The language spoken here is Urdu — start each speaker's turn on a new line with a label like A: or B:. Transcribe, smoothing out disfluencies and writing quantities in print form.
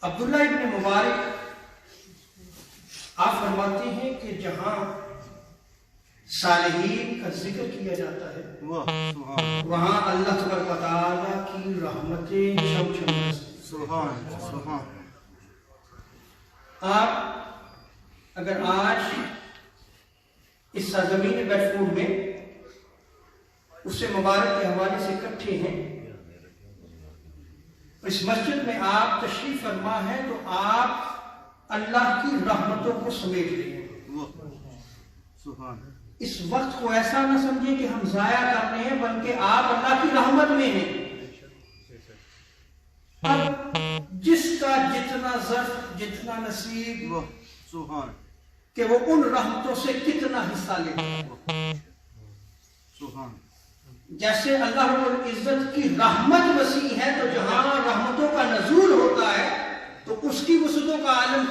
A: عبداللہ ابن مبارک آپ فرماتے ہیں کہ جہاں صالحین کا ذکر کیا جاتا ہے وہاں اللہ تبارک و تعالیٰ کی رحمتیں چھم چھم برستی۔ آپ اگر آج اس سرزمین بیڈ فورڈ میں اس سے مبارک کے حوالے سے اکٹھے ہیں، اس مسجد میں آپ تشریف فرما ہے تو آپ اللہ کی رحمتوں کو سمیٹ رہے ہیں۔ اس وقت کو ایسا نہ سمجھیں کہ ہم ضائع کر رہے ہیں، بلکہ آپ اللہ کی رحمت میں ہیں۔ اب جس کا جتنا ظرف، جتنا نصیب کہ وہ ان رحمتوں سے کتنا حصہ لے، جیسے اللہ رب العزت کی رحمت وسیع ہے تو جہاں رحمتوں کا نزول ہوتا ہے تو اس کی وسعتوں کا عالم